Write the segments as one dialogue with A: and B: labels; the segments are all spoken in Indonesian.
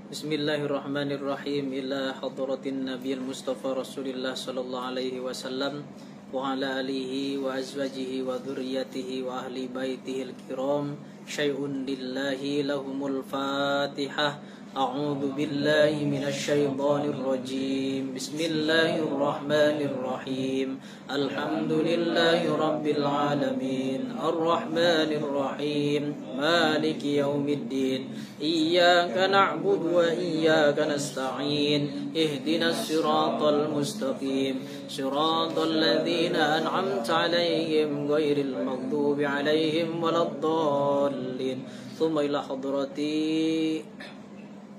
A: Bismillahirrahmanirrahim. Ila hadratin nabiyil mustafa rasulillah sallallahu alaihi wasallam wa ala alihi wa azwajihi wa dhurriyyatihi wa ahli baitihi al-kiram. Syai'un lillahi lahumul fatihah. A'udzu billahi minasy syaithanir rajim. Bismillahirrahmanirrahim. Alhamdulillahi rabbil alamin. Arrahmanir rahim. Maliki yaumiddin. Iyyaka na'budu wa iyyaka nasta'in. Ihdinas siratal mustaqim. Siratal ladzina an'amta 'alaihim ghairil maghdubi 'alaihim waladdallin. Tsumma ila hadrati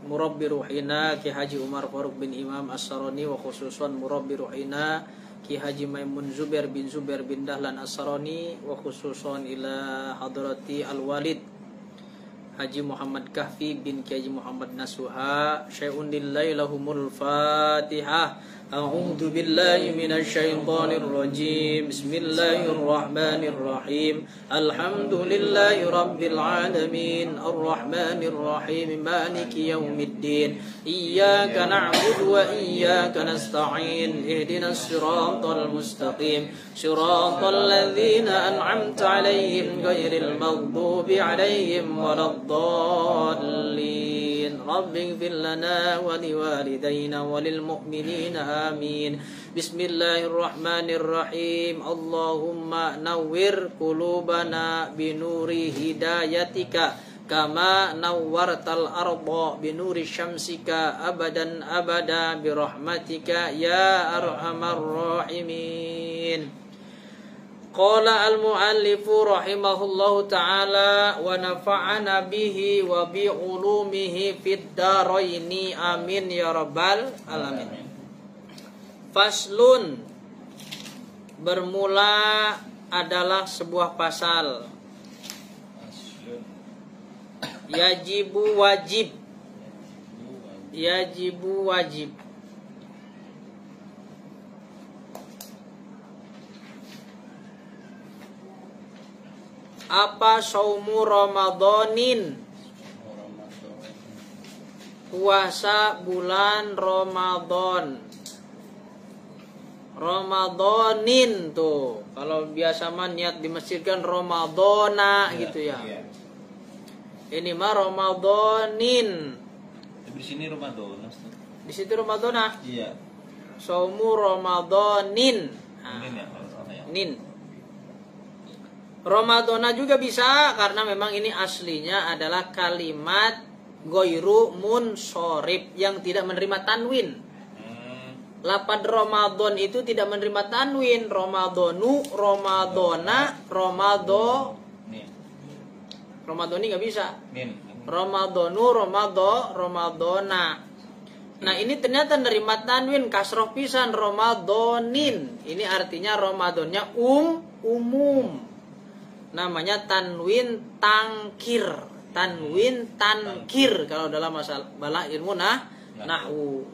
A: Murabbi ruhina Ki Haji Umar Faruk bin Imam As-Sarani wa khususan Murabbi ruhina Ki Haji Maimun Zubair bin Dahlan As-Sarani wa khususan ila hadrati Al-Walid Haji Muhammad Kahfi bin Ki Haji Muhammad Nasuha. Syai'un lillahi lahumul fatihah. A'udzu billahi minasy syaithanir rajim. Bismillahirrahmanirrahim. Alhamdulillahi rabbil alamin. Arrahmanir rahim. Maliki yaumiddin. Iyyaka na'budu wa iyyaka nasta'in. Ihdinas siratal mustaqim. Siratal ladzina an'amta 'alaihim ghairil maghdubi 'alaihim waladdallin. Rabbighfir lana wa liwalidayna walil mu'minina amin. Bismillahirrahmanirrahim. Allahumma nawwir qulubana binuri hidayatika kama nawwartal arda binuri syamsika abadan abada birahmatika ya arhamar rahimin. Qala al-muallifu rahimahullahu ta'ala wa nafa'ana bihi wa bi ulumihi fid daraini amin ya rabbal alamin. Faslun, bermula adalah sebuah pasal. Yajibu wajib. Yajibu wajib. Apa saumu Ramadanin? Puasa bulan Ramadan. Ramadanin tuh. Kalau biasa mah niat di masjid kan Ramadana gitu ya. Ini mah Ramadanin.
B: Di sini Ramadana.
A: Di situ Ramadana.
B: Iya.
A: Saumu Ramadanin.
B: Nin ya kalau salah ya.
A: Nin. Ramadana juga bisa karena memang ini aslinya adalah kalimat goiru munsorib yang tidak menerima tanwin. Lapad Ramadan itu tidak menerima tanwin. Ramadanu, Ramadona, Ramadoni nggak bisa. Ramadanu, Ramadona. Nah ini ternyata menerima tanwin kasroh pisan Ramadonin. Ini artinya Ramadannya umum. Namanya tanwin tangkir. Tanwin tankir kalau dalam masalah bala ilmu nahwu.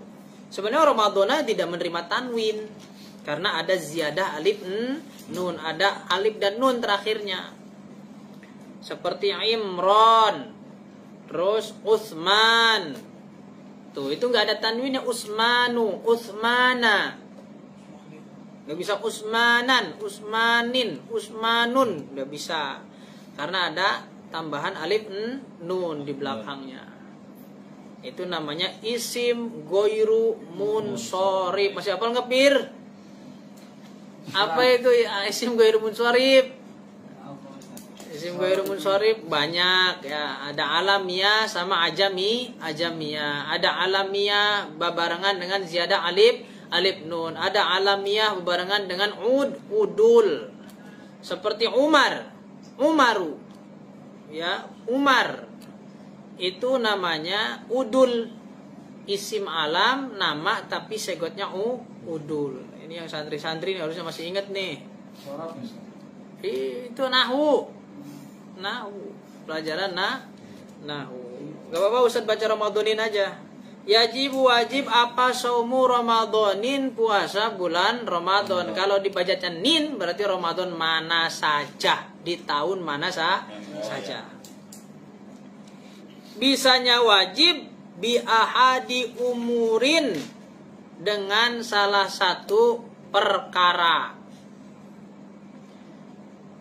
A: Sebenarnya Ramadana tidak menerima tanwin karena ada ziyadah alif nun, ada alif dan nun terakhirnya. Seperti Imran, terus Utsman. Tuh, itu enggak ada tanwinnya. Utsmanu, Utsmana. Nggak bisa Usmanan, Usmanin, Usmanun, nggak bisa karena ada tambahan alif nun di belakangnya. Itu namanya isim goiru munsorib. Masih hafal nggak Pir? Apa itu isim goiru munsorib? Isim goiru munsorib banyak ya. Ada alamiah sama ajamiyah. Ada alamiah babarengan dengan ziyadah alif nun, ada alamiah berbarengan dengan udul. Seperti Umar, Umaru. Ya, Umar. Itu namanya udul. Isim alam nama tapi segotnya udul. Ini yang santri-santri harusnya masih ingat nih. Itu nahwu. Pelajaran nahwu. Gak apa-apa Ustaz baca Ramadanin aja. Yajibu wajib apa saumu Ramadanin, puasa bulan Ramadan. Kalau dibacakan nin berarti Ramadan mana saja, di tahun mana saja. Bisanya wajib bi ahadi umurin, dengan salah satu perkara.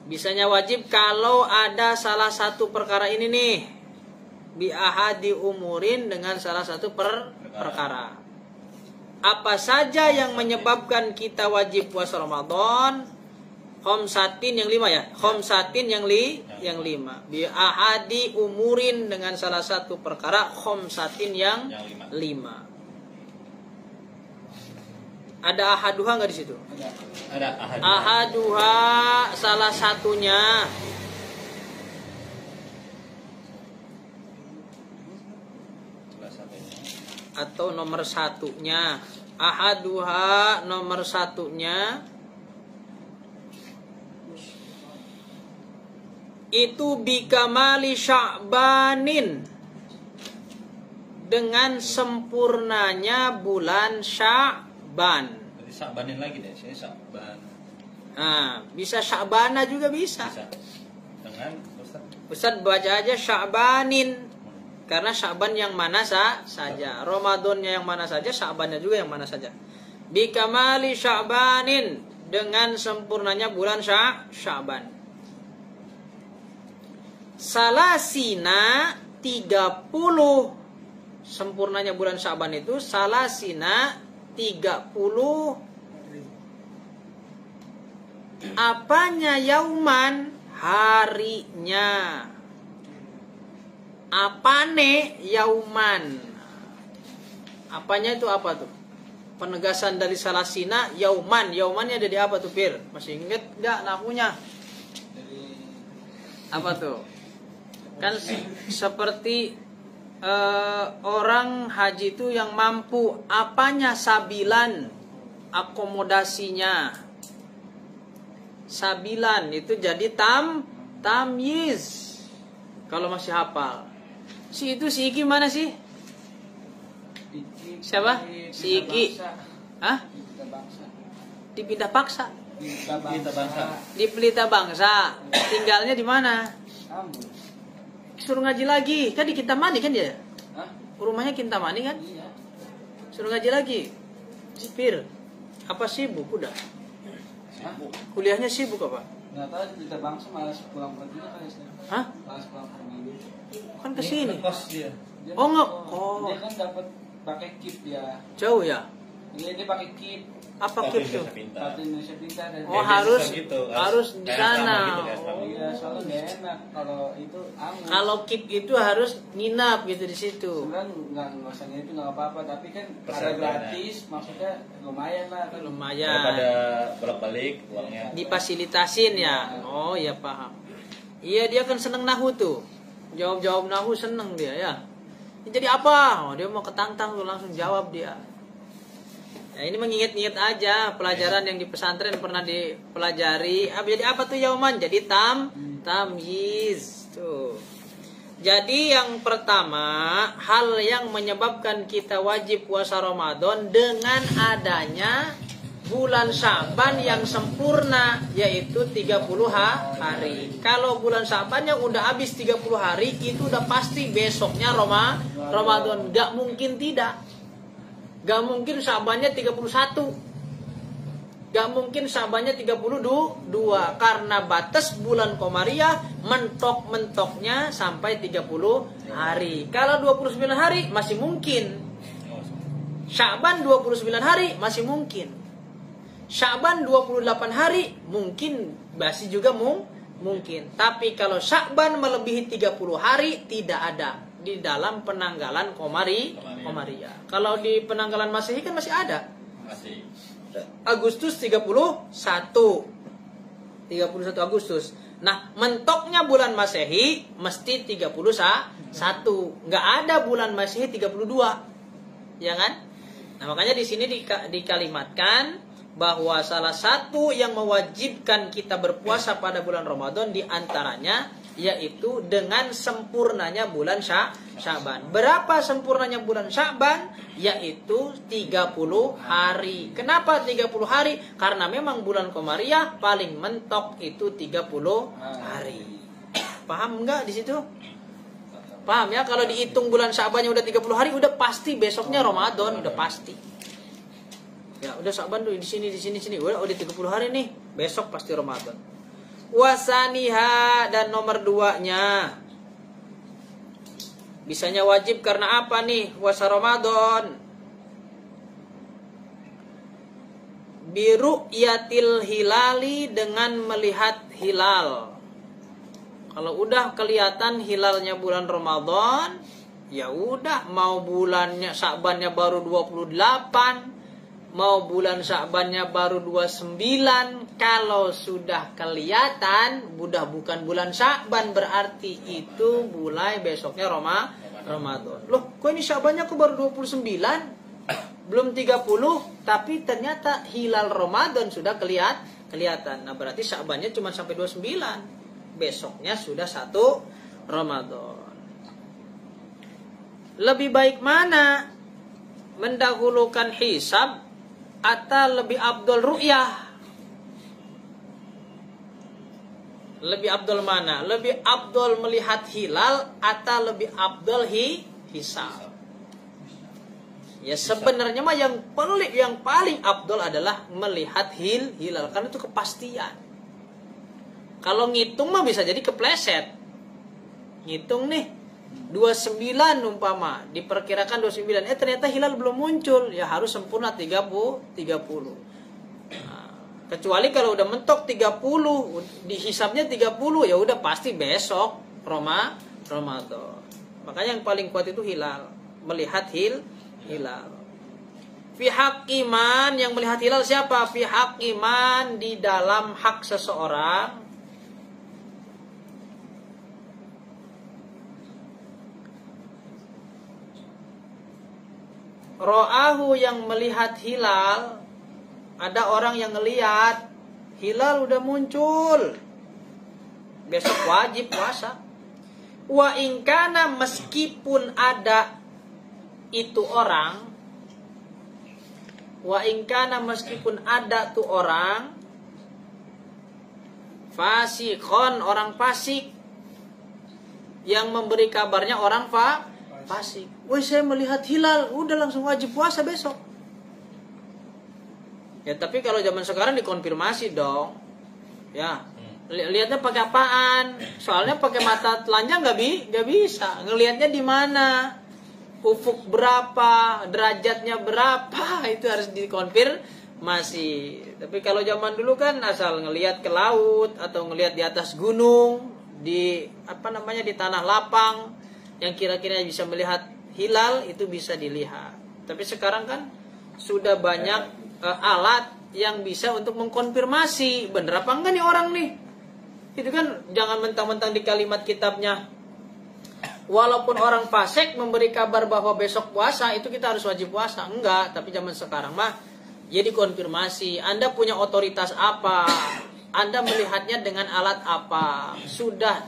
A: Bisanya wajib kalau ada salah satu perkara ini nih. Bi ahadi umurin, dengan salah satu perkara. Apa saja yang menyebabkan kita wajib puasa Ramadan? Khomsatin yang 5 ya. Khomsatin yang 5. Bi ahadi umurin, dengan salah satu perkara. Khomsatin yang 5. Ada ahaduha nggak di situ?
B: Ada
A: Ahaduha salah satunya. Atau nomor satunya. Ahaduha nomor satunya. Itu bikamali Sya'banin, dengan sempurnanya bulan Sya'ban.
B: Berarti Sya'banin lagi deh, saya Sya'ban.
A: Nah, bisa Sya'bana juga bisa.
B: Dengan
A: Ustaz baca aja Sya'banin, karena Sya'ban yang mana saja, Ramadannya yang mana saja, Sya'bannya juga yang mana saja. Bikamali Sya'banin, dengan sempurnanya bulan Sya'ban. Salasina 30, sempurnanya bulan Sya'ban itu salasina 30. Apanya yauman? Harinya. Apane yauman? Apanya itu apa tuh? Penegasan dari salasina yauman. Yaumannya ada di apa tuh, Pir? Masih inget enggak nahunya? Apa tuh? Kan seperti orang haji itu yang mampu, apanya sabilan, akomodasinya. Sabilan itu jadi tamyiz. Kalau masih hafal. Si Iki mana sih? Siapa? Si Iki. Hah? Dipindah paksa. Di Pelita Bangsa. Tinggalnya di mana? Suruh ngaji lagi. Kan di Kintamani kan dia? Rumahnya Kintamani kan? Suruh ngaji lagi. Sipir. Apa sibuk udah? Kuliahnya sibuk apa?
C: Nggak tahu, di Pelita Bangsa malas pulang pergi kan ya.
A: Hah?
C: Malas pulang pergi.
A: Kan kesini.
B: Kos dia.
A: Oh enggak. Oh.
C: Dia kan dapat pakai kip ya.
A: Jauh ya?
C: Dia pakai kip.
A: Apa kip tuh?
C: Kartu Indonesia Pintar.
A: Oh,
B: Ya,
A: harus di sana.
B: Oh,
C: iya, soalnya nggak enak kalau itu angus.
A: Kalau kip itu harus nginap gitu di situ.
C: Sebenarnya nggak usah itu nggak apa-apa, tapi kan ada
B: Persen
C: gratis, maksudnya lumayan lah kan.
A: Lumayan.
B: Daripada bolak-balik uangnya.
A: Difasilitasin ya. Oh ya paham. Iya, dia kan seneng nahu tuh. Jawab-jawab nahu seneng dia ya. Jadi apa? Oh, dia mau ketantang tuh langsung jawab dia. Nah, ini mengingat-ingat aja pelajaran yang di pesantren pernah dipelajari. Jadi apa tuh yauman? Jadi tamyiz tuh. Jadi yang pertama, hal yang menyebabkan kita wajib puasa Ramadan dengan adanya bulan Sya'ban yang sempurna, yaitu 30 hari. Kalau bulan Sya'ban yang udah habis 30 hari, itu udah pasti besoknya Ramadan. Gak mungkin tidak. Gak mungkin Sya'bannya 31. Gak mungkin Sya'bannya 32. Karena batas bulan Komariah mentok-mentoknya sampai 30 hari. Kalau 29 hari masih mungkin. Sya'ban 29 hari masih mungkin. Sya'ban 28 hari mungkin, masih juga mungkin. Tapi kalau Sya'ban melebihi 30 hari tidak ada di dalam penanggalan Komariah. Kalau di penanggalan Masehi kan masih ada.
B: Masih.
A: Agustus 31 Agustus. Nah, mentoknya bulan Masehi mesti 31. Nggak ada bulan Masehi 32. Ya kan? Nah, makanya di sini dikalimatkan bahwa salah satu yang mewajibkan kita berpuasa pada bulan Ramadan di antaranya yaitu dengan sempurnanya bulan Sya'ban. Berapa sempurnanya bulan Sya'ban? Yaitu 30 hari. Kenapa 30 hari? Karena memang bulan Komariah paling mentok itu 30 hari. Paham enggak di situ? Paham ya? Kalau dihitung bulan Sya'bannya udah 30 hari, udah pasti besoknya Ramadan, udah pasti. Ya, udah Sya'ban tuh di sini. Udah 30 hari nih, besok pasti Ramadan. Wasaniha, dan nomor 2-nya. Bisanya wajib karena apa nih? Puasa Ramadan. Biru'yatil hilali, dengan melihat hilal. Kalau udah kelihatan hilalnya bulan Ramadan, ya udah, mau bulannya Sya'bannya baru 28, mau bulan Sya'bannya baru 29, kalau sudah kelihatan udah bukan bulan Sya'ban, berarti itu mulai besoknya Ramadan. Loh, kok ini Sya'bannya kok baru 29? Belum 30, tapi ternyata hilal Ramadan sudah kelihatan. Nah, berarti Sya'bannya cuma sampai 29. Besoknya sudah 1 Ramadan. Lebih baik mana? Mendahulukan hisab atau lebih afdal ru'yah? Lebih afdal mana? Lebih afdal melihat hilal atau lebih afdal hisab? Ya sebenarnya mah yang paling afdal adalah melihat hilal, karena itu kepastian. Kalau ngitung mah bisa jadi kepleset. Ngitung nih 29 umpama, diperkirakan 29, ternyata hilal belum muncul, ya harus sempurna 30. Nah, kecuali kalau udah mentok 30, dihisabnya 30, ya udah pasti besok Ramadan. Makanya yang paling kuat itu hilal, melihat hilal. Fi haqiman, yang melihat hilal siapa? Fi haqiman, di dalam hak seseorang. Ro'ahu, yang melihat hilal. Ada orang yang ngelihat hilal udah muncul, besok wajib puasa. Wa ingkana, meskipun ada itu orang, wa ingkana, meskipun ada tuh orang, fasikon, orang fasik, yang memberi kabarnya orang fasik. Woi, saya melihat hilal, udah langsung wajib puasa besok. Ya tapi kalau zaman sekarang dikonfirmasi dong. Ya, lihatnya pakai apaan? Soalnya pakai mata telanjang nggak bisa. Ngelihatnya di mana? Ufuk berapa? Derajatnya berapa? Itu harus dikonfirmasi. Tapi kalau zaman dulu kan asal ngelihat ke laut atau ngelihat di atas gunung, di di tanah lapang, yang kira-kira bisa melihat hilal itu bisa dilihat. Tapi sekarang kan sudah banyak alat yang bisa untuk mengkonfirmasi bener apa enggak nih orang nih. Itu kan jangan mentang-mentang di kalimat kitabnya walaupun orang fasik memberi kabar bahwa besok puasa, itu kita harus wajib puasa. Enggak, tapi zaman sekarang mah ya dikonfirmasi. Anda punya otoritas apa? Anda melihatnya dengan alat apa? Sudah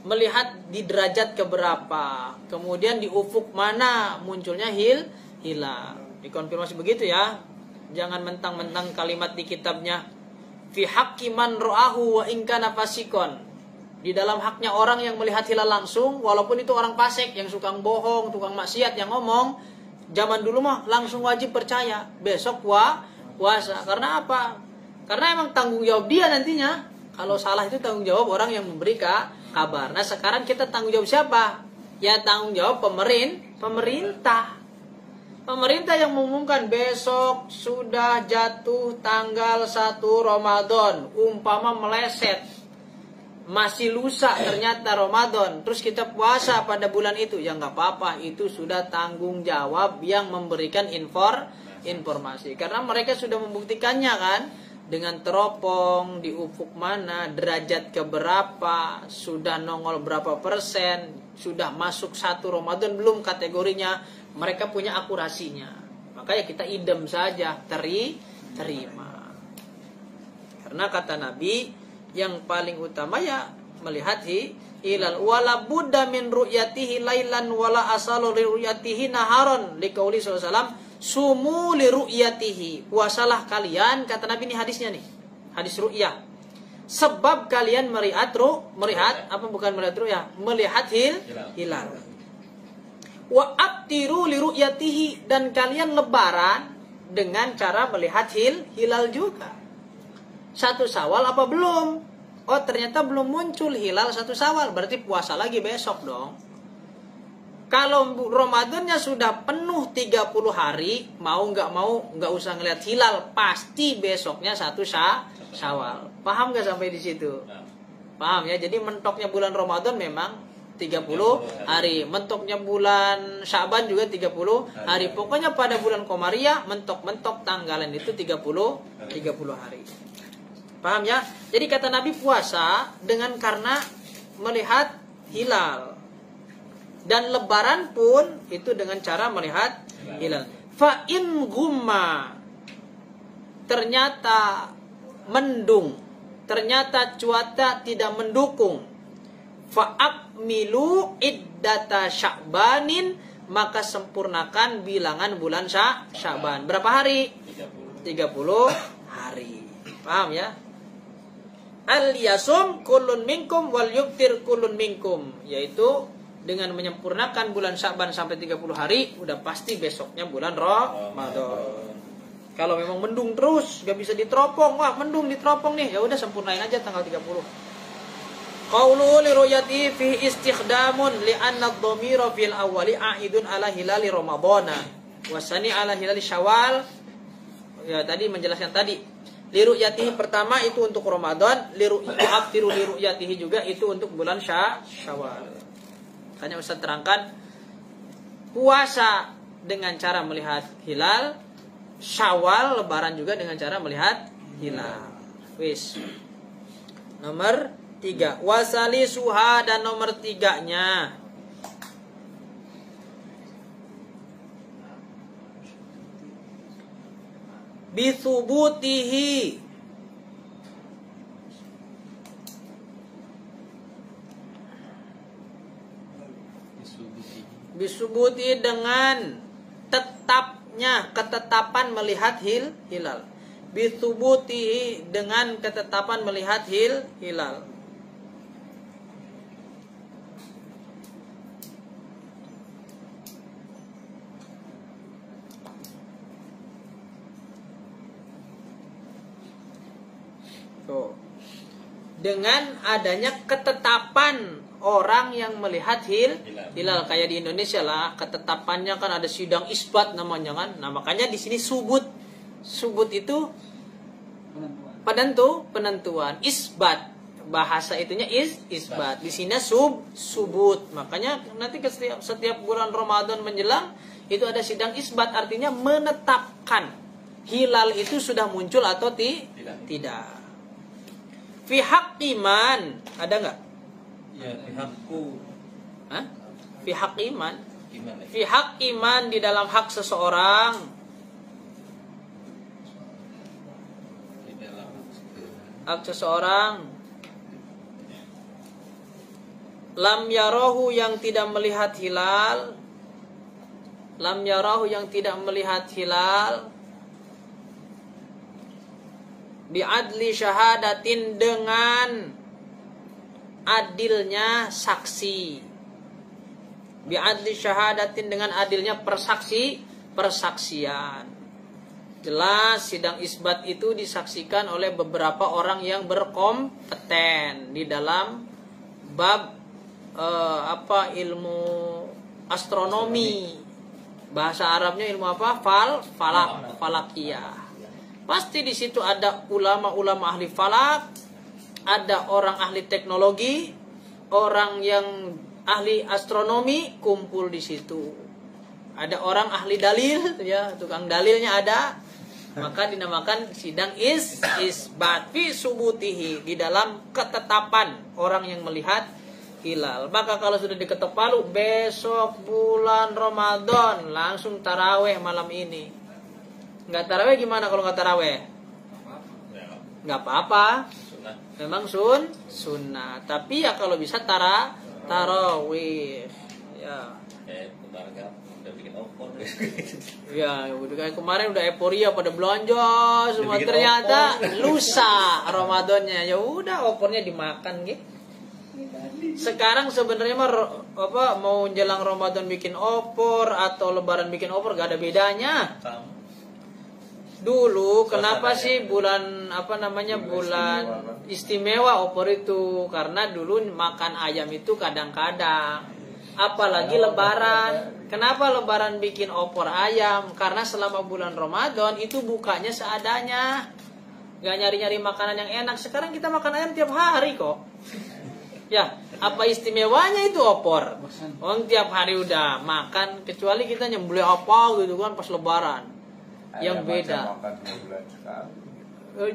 A: melihat di derajat keberapa? Kemudian di ufuk mana munculnya hilal? Dikonfirmasi begitu ya. Jangan mentang-mentang kalimat di kitabnya fi haqqi man ra'ahu wa in kana fasikon. Di dalam haknya orang yang melihat hilal langsung, walaupun itu orang fasik yang suka bohong, tukang maksiat yang ngomong, zaman dulu mah langsung wajib percaya, besok puasa. Karena apa? Karena emang tanggung jawab dia nantinya. Kalau salah itu tanggung jawab orang yang memberi kabar. Nah, sekarang kita tanggung jawab siapa? Ya tanggung jawab pemerintah. Pemerintah yang mengumumkan besok sudah jatuh tanggal 1 Ramadan, umpama meleset, masih lusa ternyata Ramadan, terus kita puasa pada bulan itu, ya nggak apa-apa, itu sudah tanggung jawab yang memberikan informasi, karena mereka sudah membuktikannya kan, dengan teropong di ufuk mana, derajat keberapa, sudah nongol berapa persen, sudah masuk 1 Ramadan belum kategorinya. Mereka punya akurasinya. Makanya kita idem saja, terima. Karena kata Nabi, yang paling utama ya melihat hilal. Wala budda min ru'yatihi lailan wala asalu li ru'yatihi naharon. Liqauli sallallahu alaihi wasallam, sumu li ru'yatihi. Puasalah kalian, kata Nabi, ini hadisnya nih. Hadis ru'yah. Sebab kalian melihat hilal. Wa abtiru li ru'yatihi, dan kalian lebaran dengan cara melihat hilal juga. 1 Syawal apa belum? Oh, ternyata belum muncul hilal 1 Syawal, berarti puasa lagi besok dong. Kalau Ramadannya sudah penuh 30 hari, mau nggak usah ngeliat hilal, pasti besoknya 1 Syawal. Paham nggak sampai di situ? Paham ya? Jadi mentoknya bulan Ramadan memang 30 hari. Mentoknya bulan Syaban juga 30 hari. Pokoknya pada bulan Komariah mentok-mentok tanggalan itu 30 hari. Paham ya? Jadi kata Nabi puasa karena melihat hilal. Dan lebaran pun itu dengan cara melihat hilal. Fa in gumma, ternyata mendung, ternyata cuaca tidak mendukung, fa'akmilu iddata sya'banin, maka sempurnakan bilangan bulan Sya'ban. Berapa hari? 30 hari. Paham ya? Al yasum kullun minkum wal yuftir kullun minkum, yaitu dengan menyempurnakan bulan Sya'ban sampai 30 hari, udah pasti besoknya bulan Ramadan. Kalau memang mendung terus, gak bisa diteropong, wah mendung diteropong nih, ya udah sempurnain aja tanggal 30. Qaulu li ru'yati fi istikhdamun li anna ad-dhamira fil awwali a'idun ala hilali ramadhana wa sani ala hilali syawal. Ya tadi menjelaskan tadi. Li ru'yatihi pertama itu untuk Ramadan, li ru'yatihi li ru'yatihi juga itu untuk bulan Syawal. Makanya Ustaz terangkan puasa dengan cara melihat hilal, Syawal lebaran juga dengan cara melihat hilal. Wis. Nomor 3, wasali suha, dan nomor 3-nya bisubutihi, bisubuti dengan ketetapan melihat hilal. Bisubuti dengan ketetapan melihat hilal. So, dengan adanya ketetapan orang yang melihat hilal, kayak di Indonesia lah, ketetapannya kan ada sidang isbat namanya kan. Nah, makanya di sini subut itu penentuan, isbat bahasa itunya isbat. Di sini subut. Makanya nanti setiap bulan Ramadan menjelang itu ada sidang isbat, artinya menetapkan hilal itu sudah muncul atau tidak. Fi haqqiman, ada enggak?
B: Ya, pihakku.
A: Hah? Fi haqqiman.
B: Gimana?
A: Fi haqqiman, di dalam hak seseorang.
B: Di dalam
A: Hak seseorang. Lam yarahu, yang tidak melihat hilal. Lam yarahu, yang tidak melihat hilal. Bi'adli syahadatin, dengan adilnya saksi. Bi'adli syahadatin, dengan adilnya persaksian. Jelas sidang isbat itu disaksikan oleh beberapa orang yang berkompeten di dalam bab ilmu astronomi. Bahasa Arabnya ilmu apa? Falakiyah. Pasti di situ ada ulama-ulama ahli falak, ada orang ahli teknologi, orang yang ahli astronomi kumpul di situ. Ada orang ahli dalil, ya, tukang dalilnya ada. Maka dinamakan sidang isbat fi subutihi, di dalam ketetapan orang yang melihat hilal. Maka kalau sudah diketok palu, besok bulan Ramadan langsung taraweh malam ini. Nggak taraweh gimana kalau nggak taraweh? Nggak apa-apa. Memang sunnah. Tapi ya kalau bisa tarawih. Ya.
B: udah bikin opor.
A: Ya, kemarin udah euforia pada belanja semua, ternyata lusa Ramadannya. Ya udah, opornya dimakan gitu. Sekarang sebenarnya mah mau jelang Ramadan bikin opor atau Lebaran bikin opor gak ada bedanya.
B: Sama.
A: Dulu kenapa sih bulan bulan istimewa opor itu? Karena dulu makan ayam itu kadang-kadang. Apalagi Lebaran. Kenapa Lebaran bikin opor ayam? Karena selama bulan Ramadan itu bukanya seadanya. Gak nyari-nyari makanan yang enak. Sekarang kita makan ayam tiap hari kok. Ya, apa istimewanya itu opor? Orang tiap hari udah makan, kecuali kita nyembelih apa gitu kan pas Lebaran. Yang beda.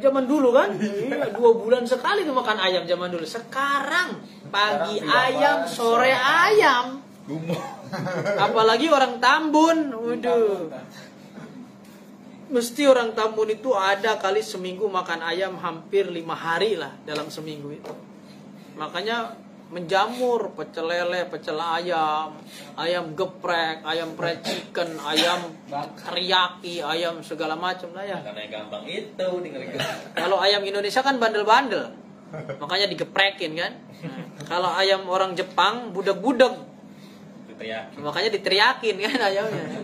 A: Zaman dulu kan, 2 bulan sekali tuh makan ayam zaman dulu. Sekarang pagi ayam, sore ayam. Apalagi orang Tambun, waduh. Mesti orang Tambun itu ada kali seminggu makan ayam hampir 5 hari lah dalam seminggu itu. Makanya menjamur pecel lele, pecel ayam, ayam geprek, ayam fried chicken, ayam teriyaki, ayam segala macam lah ya.
B: Karena yang gampang itu tinggal.
A: Kalau ayam Indonesia kan bandel-bandel, makanya digeprekin kan. Nah, kalau ayam orang Jepang budak-budak, makanya diteriakin kan ayamnya.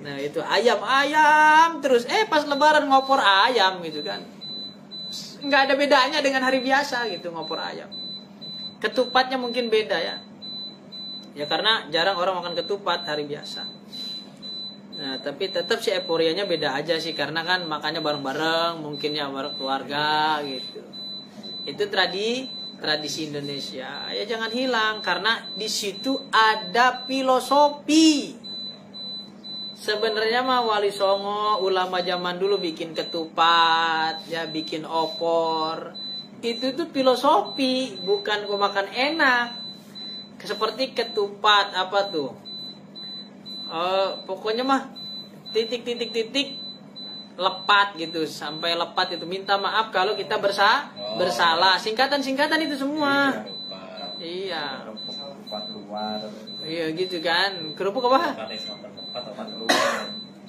A: Nah itu ayam terus, pas Lebaran ngopor ayam gitu kan. Nggak ada bedanya dengan hari biasa gitu ngopor ayam. Ketupatnya mungkin beda ya. Ya karena jarang orang makan ketupat hari biasa. Nah, tapi tetap sih euforianya beda aja sih karena kan makannya bareng-bareng, mungkin ya bareng keluarga gitu. Itu tradisi Indonesia. Ya jangan hilang karena di situ ada filosofi. Sebenarnya mah Wali Songo, ulama zaman dulu bikin ketupat, ya bikin opor. Itu tuh filosofi, bukan kau makan enak. Seperti ketupat apa tuh? Pokoknya mah titik lepat gitu, sampai lepat itu minta maaf kalau kita bersalah. Singkatan itu semua. Iya. Iya gitu kan. Kerupuk apa?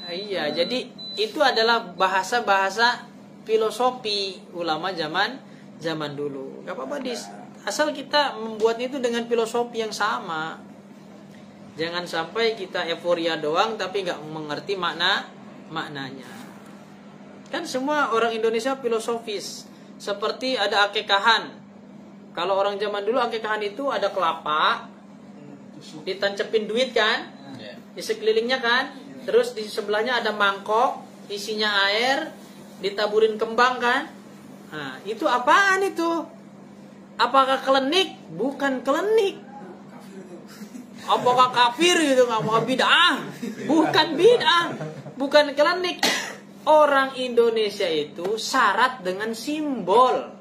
A: Iya, jadi itu adalah bahasa-bahasa filosofi ulama zaman dulu. Gak apa-apa asal kita membuatnya itu dengan filosofi yang sama. Jangan sampai kita euforia doang tapi gak mengerti maknanya. Kan semua orang Indonesia filosofis. Seperti ada akekahan. Kalau orang zaman dulu akekahan itu ada kelapa, ditancepin duit kan, di sekelilingnya kan. Terus di sebelahnya ada mangkok, isinya air, ditaburin kembang kan. Nah, itu apaan itu? Apakah klenik? Bukan klenik. Apakah kafir gitu? Apakah bid'ah? Bukan bid'ah. Bukan klenik. Orang Indonesia itu syarat dengan simbol.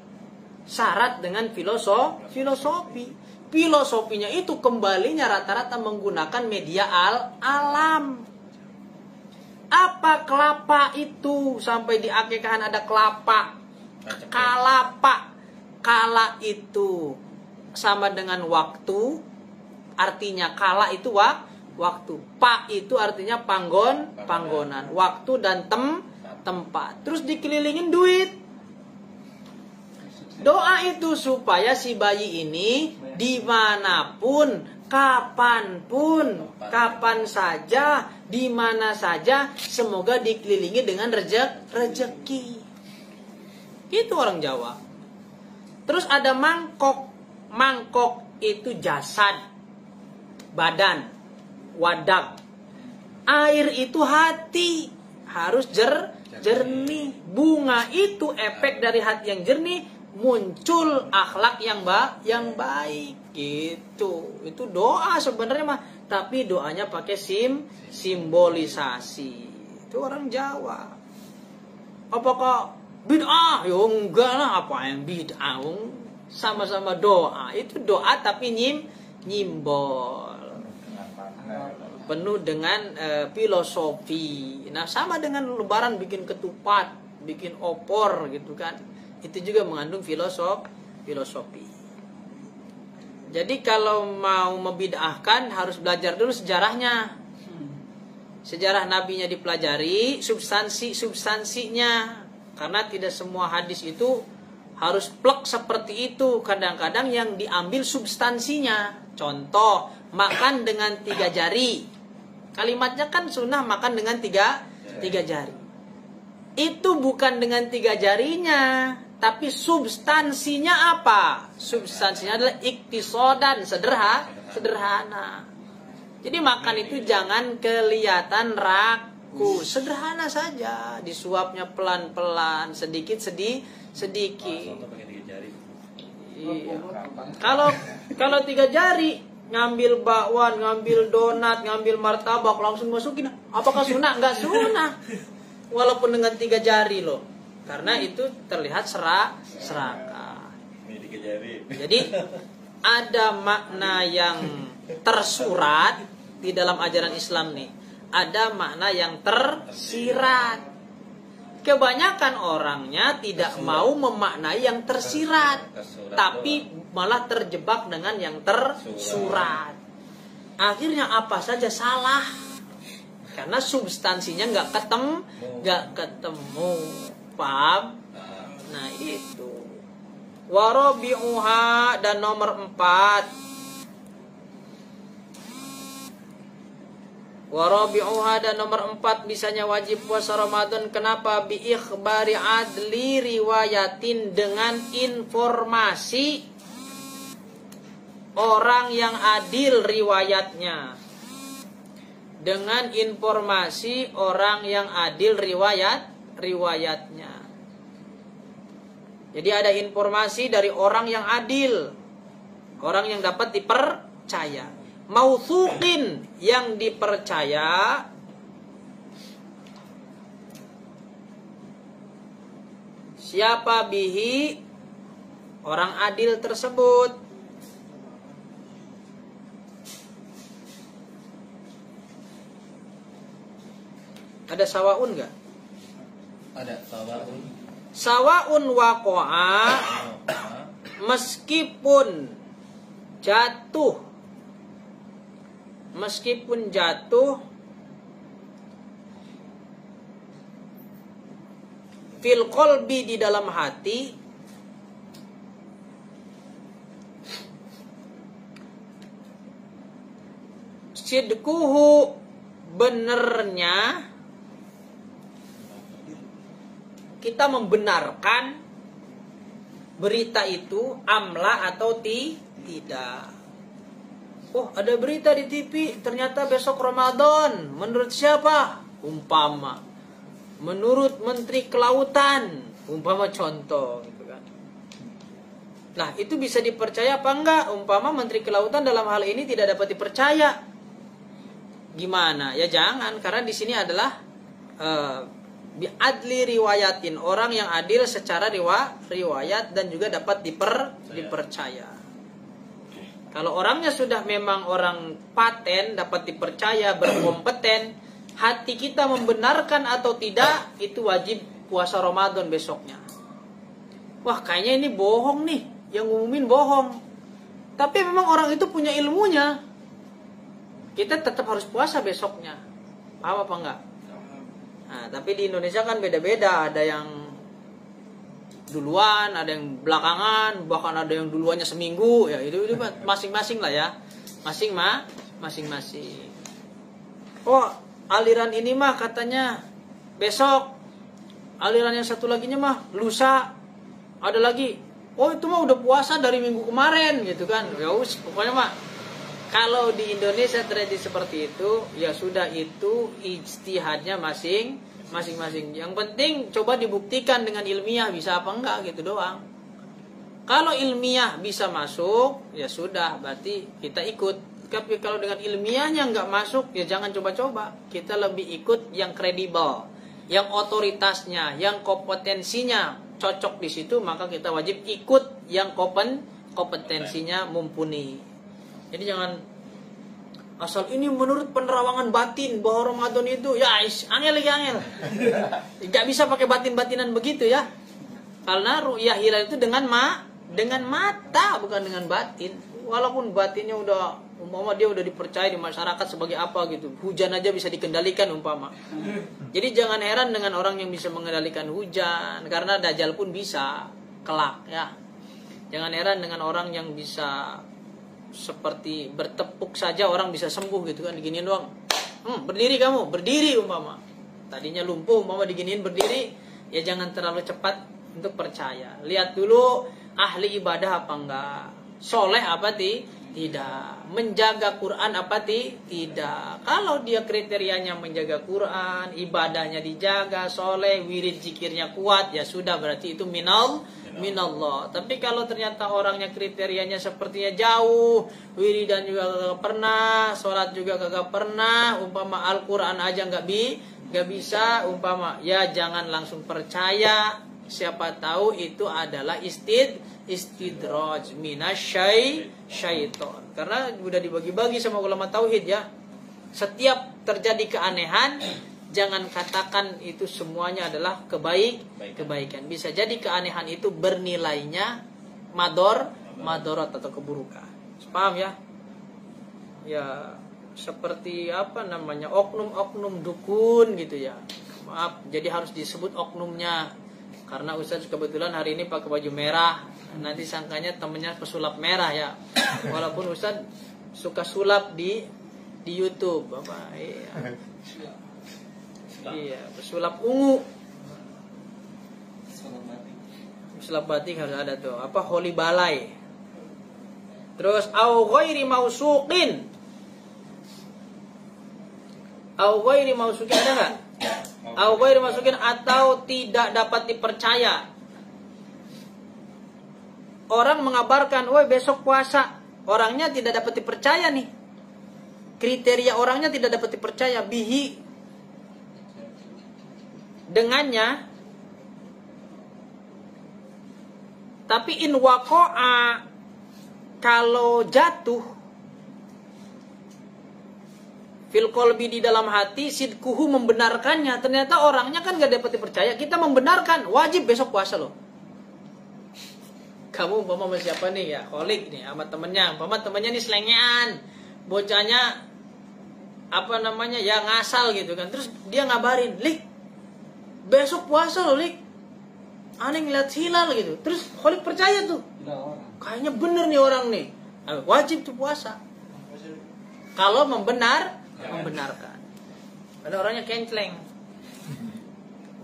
A: Syarat dengan filosofi. Filosofinya itu kembalinya rata-rata menggunakan media alam. Apa kelapa itu? Sampai di akekahan ada kelapa. Kalapa. Kala itu sama dengan waktu. Artinya kala itu waktu. Pa itu artinya panggonan. Waktu dan tempat. Terus dikelilingin duit. Doa itu supaya si bayi ini dimanapun, kapanpun, kapan saja, di mana saja, semoga dikelilingi dengan rezeki. Itu orang Jawa. Terus ada mangkok. Mangkok itu jasad, badan, wadak. Air itu hati, harus jernih. Bunga itu efek dari hati yang jernih, muncul akhlak yang baik gitu. Itu doa sebenarnya mah, tapi doanya pakai simbolisasi. Itu orang Jawa. Apakah bid'ah? Ya enggak lah, apa yang bid'ah? Sama-sama doa. Itu doa tapi nyimbol. Penuh dengan filosofi. Nah, sama dengan Lebaran bikin ketupat, bikin opor gitu kan. Itu juga mengandung filosofi. Jadi kalau mau membid'ahkan harus belajar dulu sejarahnya. Sejarah nabinya dipelajari, substansinya. Karena tidak semua hadis itu harus plek seperti itu. Kadang-kadang yang diambil substansinya. Contoh, makan dengan 3 jari. Kalimatnya kan sunnah makan dengan tiga jari. Itu bukan dengan 3 jarinya, tapi substansinya apa? Substansinya adalah iktisodan, sederhana. Jadi makan itu jangan kelihatan ragu, sederhana saja, disuapnya pelan-pelan, sedikit. Iya. Kalau 3 jari, ngambil bakwan, ngambil donat, ngambil martabak, langsung masukin, apakah sunnah? Enggak sunnah. Walaupun dengan 3 jari loh, karena itu terlihat serakah. Jadi ada makna yang tersurat di dalam ajaran Islam nih. Ada makna yang tersirat. Kebanyakan orangnya tidak mau memaknai yang tersirat, tapi malah terjebak dengan yang tersurat. Akhirnya apa saja salah, karena substansinya nggak ketemu. Paham? Nah itu. Warabi'uha, dan nomor 4. Warabi'uha, dan nomor 4 bisanya wajib puasa Ramadan. Kenapa? Bi ikhbari adli riwayatin, dengan informasi orang yang adil riwayatnya. Dengan informasi orang yang adil riwayatnya. Jadi ada informasi dari orang yang adil, orang yang dapat dipercaya. Mauthuqin, yang dipercaya. Siapa bihi? Orang adil tersebut. Ada sawaun enggak?
B: Ada sawaun.
A: Sawaun waqa'a, meskipun jatuh fil qalbi, di dalam hati, sidquhu, benernya, kita membenarkan berita itu, amla atau tidak. Oh, ada berita di TV, ternyata besok Ramadan. Menurut siapa? Umpama menurut Menteri Kelautan, umpama contoh gitu kan. Nah, itu bisa dipercaya apa enggak? Umpama Menteri Kelautan dalam hal ini tidak dapat dipercaya. Gimana? Ya jangan, karena di sini adalah biadli riwayatin, orang yang adil secara riwayat dan juga dapat dipercaya. Kalau orangnya sudah memang orang paten, dapat dipercaya, berkompeten, hati kita membenarkan atau tidak, itu wajib puasa Ramadan besoknya. Wah, kayaknya ini bohong nih, yang ngumumin bohong. Tapi memang orang itu punya ilmunya, kita tetap harus puasa besoknya. Paham apa enggak? Nah, tapi di Indonesia kan beda-beda, ada yang duluan, ada yang belakangan, bahkan ada yang duluannya seminggu, ya itu masing-masing lah ya, masing-masing. Oh, aliran ini mah katanya besok, aliran yang satu laginya mah lusa, ada lagi, oh itu mah udah puasa dari minggu kemarin gitu kan. Ya us, pokoknya mah kalau di Indonesia tradisi seperti itu, ya sudah, itu ijtihadnya masing-masing. Yang penting coba dibuktikan dengan ilmiah bisa apa enggak gitu doang. Kalau ilmiah bisa masuk, ya sudah, berarti kita ikut. Tapi kalau dengan ilmiahnya enggak masuk, ya jangan coba-coba. Kita lebih ikut yang kredibel, yang otoritasnya, yang kompetensinya cocok di situ, maka kita wajib ikut yang kompetensinya mumpuni. Jadi jangan asal ini menurut penerawangan batin bahwa Ramadan itu, ya angel. Gak bisa pakai batin-batinan begitu ya. Karena ru'yah hilal itu dengan mata, bukan dengan batin. Walaupun batinnya udah, umpama dia udah dipercaya di masyarakat sebagai apa gitu. Hujan aja bisa dikendalikan umpama. Jadi jangan heran dengan orang yang bisa mengendalikan hujan, karena Dajjal pun bisa. kelak ya. Jangan heran dengan orang yang bisa seperti bertepuk saja orang bisa sembuh gitu kan, diginiin doang. Berdiri kamu, berdiri umpama. Tadinya lumpuh umpama diginiin berdiri, ya jangan terlalu cepat untuk percaya. Lihat dulu ahli ibadah apa enggak, soleh apa tidak, menjaga Quran apa tidak. Kalau dia kriterianya menjaga Quran, ibadahnya dijaga, soleh, wirid zikirnya kuat, ya sudah berarti itu minallah. Tapi kalau ternyata orangnya kriterianya sepertinya jauh, wiridan juga kagak pernah, sholat juga kagak pernah, umpama Al-Quran aja nggak bisa, umpama ya jangan langsung percaya. Siapa tahu itu adalah istidraj minasyaiton. Karena udah dibagi-bagi sama ulama tauhid ya. Setiap terjadi keanehan, jangan katakan itu semuanya adalah kebaikan. Bisa jadi keanehan itu bernilainya madorot atau keburukan. Paham ya? Ya seperti apa namanya, oknum-oknum dukun gitu ya. Maaf, jadi harus disebut oknumnya. Karena Ustaz kebetulan hari ini pakai baju merah, nanti sangkanya temennya pesulap merah ya. Walaupun Ustaz suka sulap di YouTube, Bapak. Iya, pesulap ungu. Pesulap batik harus ada tuh. Apa Holy Balai. Terus au ghairi mausuqin. Au ghairi mausuqin ada enggak? Au ghairi mausuqin atau tidak dapat dipercaya. Orang mengabarkan, "Woi, besok puasa." Orangnya tidak dapat dipercaya nih. Kriteria orangnya tidak dapat dipercaya, bihi dengannya. Tapi in waqa'a, kalau jatuh fil qalbi, di dalam hati, sidkuhu, membenarkannya, ternyata orangnya kan gak dapat dipercaya, kita membenarkan, wajib besok puasa loh. Kamu umpama sama siapa nih ya, kolik nih sama temennya, umpama temennya nih selengean, bocahnya apa namanya ya ngasal gitu kan, terus dia ngabarin, "Lik, besok puasa loh Lik, aneh ngeliat hilal," gitu. Terus kolik percaya tuh, kayaknya bener nih orang nih, wajib tuh puasa kalau membenarkan. Ada orangnya kenceleng,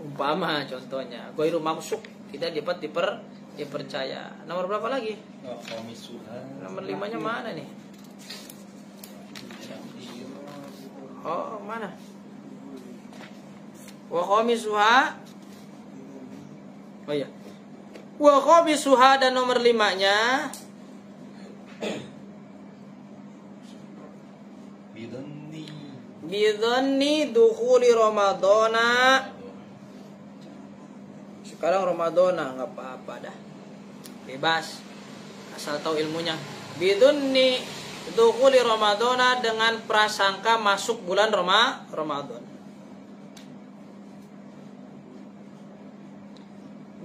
A: umpama contohnya ghairu mamsuk, tidak dapat dipercaya. Nomor berapa lagi? Nomor 5-nya mana nih? Oh, mana? Wa khamisuha. Oh iya. Wa khamisuha, dan nomor 5-nya bidhanni dukhuli Ramadana. Sekarang Ramadana nggak apa-apa dah, bebas asal tahu ilmunya. Bidhanni dukhuli Ramadana, dengan prasangka masuk bulan Ramadan.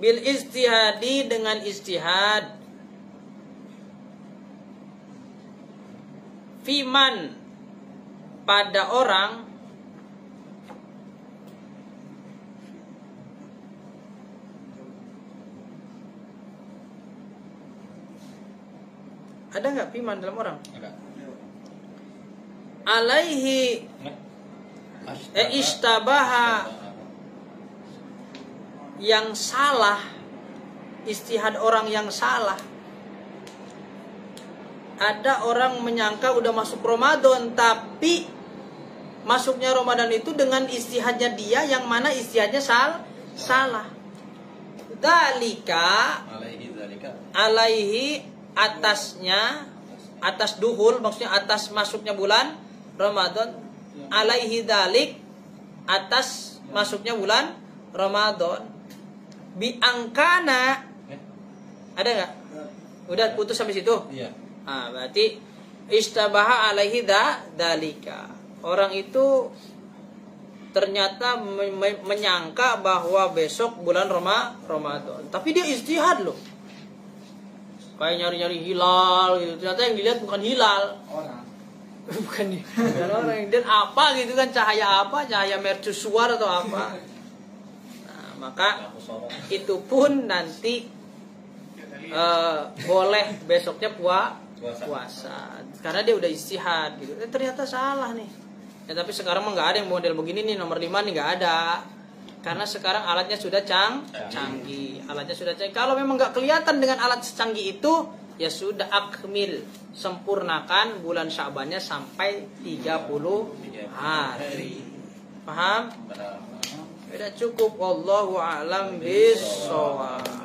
A: Bil istihadi, dengan istihad. Fiman, pada orang ada nggak fiman dalam orang? Ada. Alaihi istabaha, yang salah, istihad orang yang salah. Ada orang menyangka udah masuk Ramadan, tapi masuknya Ramadan itu dengan istihadnya dia, yang mana istihadnya salah. Dalika, alaihi, atasnya, atas duhul, maksudnya atas masuknya bulan Ramadan. Alaihi dalik, atas masuknya bulan Ramadan. Biangkana, ada nggak? Udah putus sampai situ? Iya. Berarti istabaha alaihi dalika. Orang itu ternyata menyangka bahwa besok bulan Ramadan, tapi dia istihad loh. Kayak nyari-nyari hilal gitu. Ternyata yang dilihat bukan hilal. Bukan orang yang dilihat apa gitu kan, cahaya apa? Cahaya mercusuar atau apa? Nah, maka itu pun nanti boleh besoknya puasa. Karena dia udah istihad gitu. Ternyata salah nih. Ya, tapi sekarang mah nggak ada yang model begini nih, nomor 5 nih nggak ada. Karena sekarang alatnya sudah canggih. Alatnya sudah canggih. Kalau memang nggak kelihatan dengan alat secanggih itu, ya sudah akmil, sempurnakan bulan Sya'bannya sampai 30 hari. Paham? Sudah cukup. Wallahu a'lam bishawab.